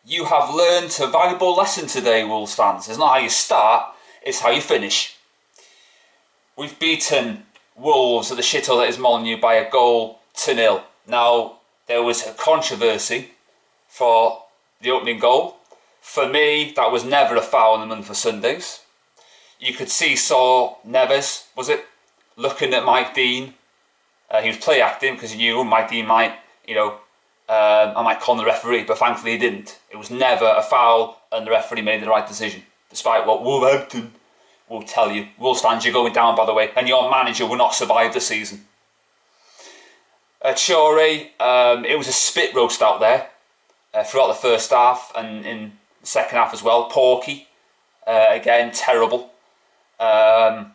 You have learned a valuable lesson today, Wolves fans. It's not how you start, it's how you finish. We've beaten Wolves at the shithole that is Molineux by 1-0. Now, there was a controversy for the opening goal. For me, that was never a foul in the month of Sundays. You could see Saul Neves, was it, looking at Mike Dean. He was play acting because he knew Mike Dean might, I might call him the referee, but thankfully he didn't. It was never a foul and the referee made the right decision, despite what Wolverhampton will tell you. Wolves fans, you're going down, by the way, and your manager will not survive the season. At Shorey, it was a spit roast out there throughout the first half and in the second half as well. Porky, again, terrible. Varane,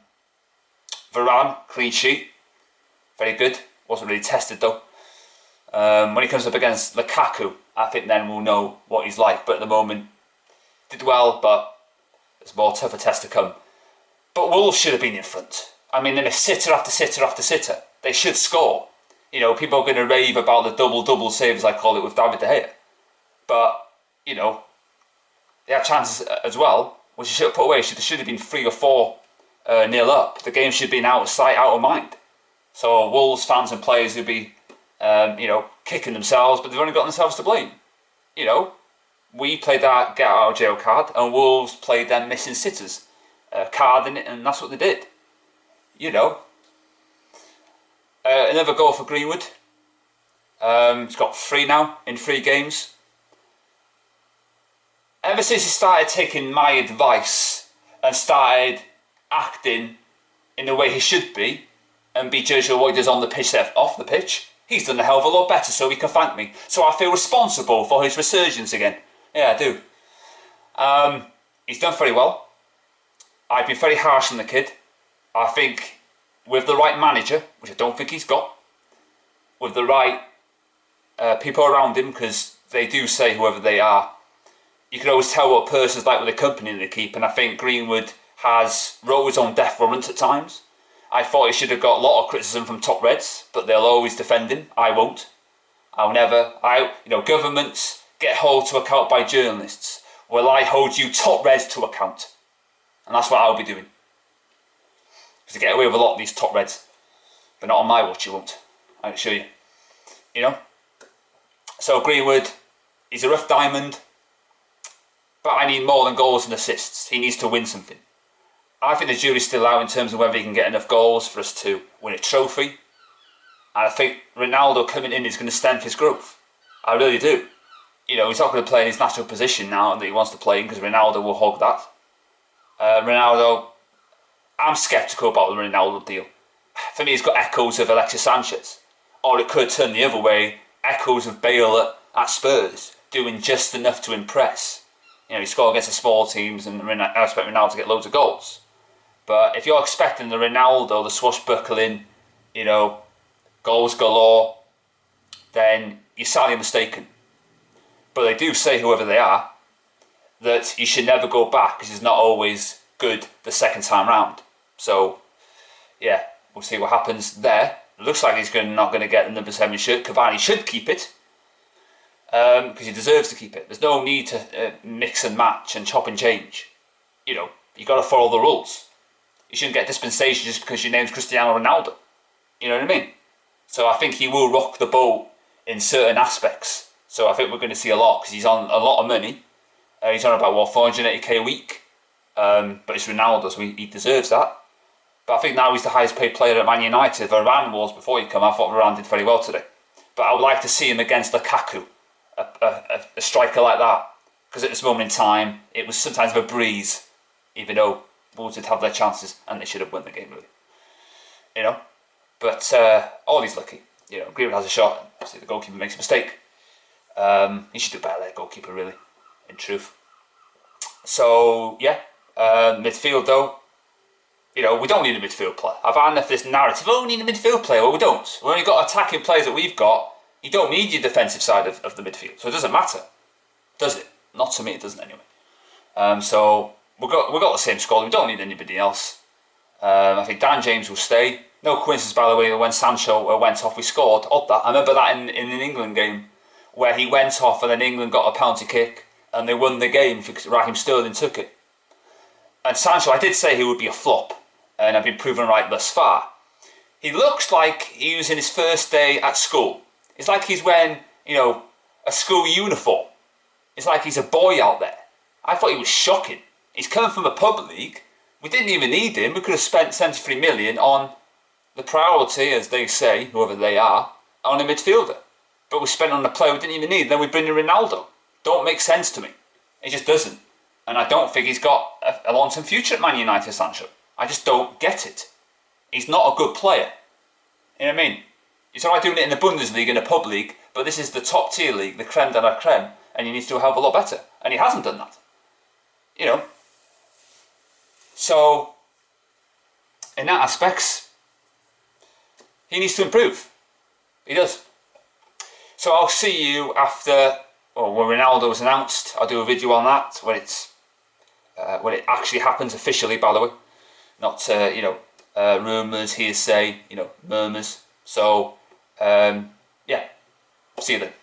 clean sheet, very good. Wasn't really tested though. When he comes up against Lukaku, I think then we'll know what he's like. But at the moment, did well, but there's more tougher test to come. But Wolves should have been in front. I mean, in a sitter after sitter after sitter, they should score. People are going to rave about the double save, as I call it, with David De Gea. But, they have chances as well, which you should have put away. There should have been 3 or 4 nil up. The game should have been out of sight, out of mind. So Wolves fans and players would be, kicking themselves, but they've only got themselves to blame. We played that get out of jail card, and Wolves played them missing sitters card in it, and that's what they did. Another goal for Greenwood. He's got 3 now in 3 games. Ever since he started taking my advice and started acting in the way he should be and be judged on what he does on the pitch instead of off the pitch, he's done a hell of a lot better, so he can thank me. So I feel responsible for his resurgence again. Yeah, I do. He's done very well. I've been very harsh on the kid. I think with the right manager, which I don't think he's got, with the right people around him, because they do say whoever they are, you can always tell what a person's like with the company they keep, and I think Greenwood has wrote his own death warrant at times. I thought he should have got a lot of criticism from top Reds, but they'll always defend him. I won't. I'll never. Governments get held to account by journalists. Well, I hold you top Reds to account. And that's what I'll be doing. Because to get away with a lot of these top Reds. But not on my watch, you won't. I can assure you. So Greenwood, he's a rough diamond. But I need more than goals and assists. He needs to win something. I think the jury's still out in terms of whether he can get enough goals for us to win a trophy. And I think Ronaldo coming in is going to stem his growth. I really do. He's not going to play in his natural position now that he wants to play in, because Ronaldo will hog that. Ronaldo, I'm sceptical about the Ronaldo deal. For me, he's got echoes of Alexis Sanchez. Or it could turn the other way, echoes of Bale at Spurs, doing just enough to impress. He scored against the small teams, and I expect Ronaldo to get loads of goals. But if you're expecting the Ronaldo, the swashbuckling, goals galore, then you're sadly mistaken. But they do say, whoever they are, that you should never go back because it's not always good the second time round. So, yeah, we'll see what happens there. It looks like he's not going to get the number 7 shirt. Cavani should keep it because he deserves to keep it. There's no need to mix and match and chop and change. You got to follow the rules. You shouldn't get dispensation just because your name's Cristiano Ronaldo. You know what I mean? So I think he will rock the boat in certain aspects. So I think we're going to see a lot because he's on a lot of money. He's on about, 480k a week. But it's Ronaldo, so he deserves that. But I think now he's the highest paid player at Man United. Varane was before he came. I thought Varane did very well today. But I would like to see him against Lukaku, a striker like that. Because at this moment in time, it was sometimes of a breeze, even though Wolves did have their chances and they should have won the game, really. But all he's lucky. Greenwood has a shot. Obviously, the goalkeeper makes a mistake. He should do better there, goalkeeper, really, in truth. So, yeah, midfield, though. We don't need a midfield player. I've had enough of this narrative, we need a midfield player. Well, we don't. We've only got attacking players that we've got. You don't need your defensive side of the midfield. So it doesn't matter, does it? Not to me, it doesn't anyway. So we've got the same squad. We don't need anybody else. I think Dan James will stay. No coincidence, by the way, that when Sancho went off, we scored. Odd that. I remember that in an England game where he went off and then England got a penalty kick and they won the game because Raheem Sterling took it. And Sancho, I did say he would be a flop, and I've been proven right thus far. He looks like he was in his first day at school. It's like he's wearing, you know, a school uniform. It's like he's a boy out there. I thought he was shocking. He's coming from a pub league. We didn't even need him. We could have spent 73 million on the priority, as they say, whoever they are, on a midfielder. But we spent on a player we didn't even need. Then we bring in Ronaldo. Don't make sense to me. It just doesn't. And I don't think he's got a long-term future at Man United, Sancho. I just don't get it. He's not a good player. You know what I mean? It's alright doing it in the Bundesliga, in a pub league, but this is the top tier league, the creme de la creme, and he needs to do a hell of a lot better. And he hasn't done that. You know? So, in that aspects, he needs to improve. He does. So I'll see you after, or when Ronaldo was announced. I'll do a video on that when it actually happens officially, by the way. Not, rumours, hearsay, murmurs. So, yeah. See you then.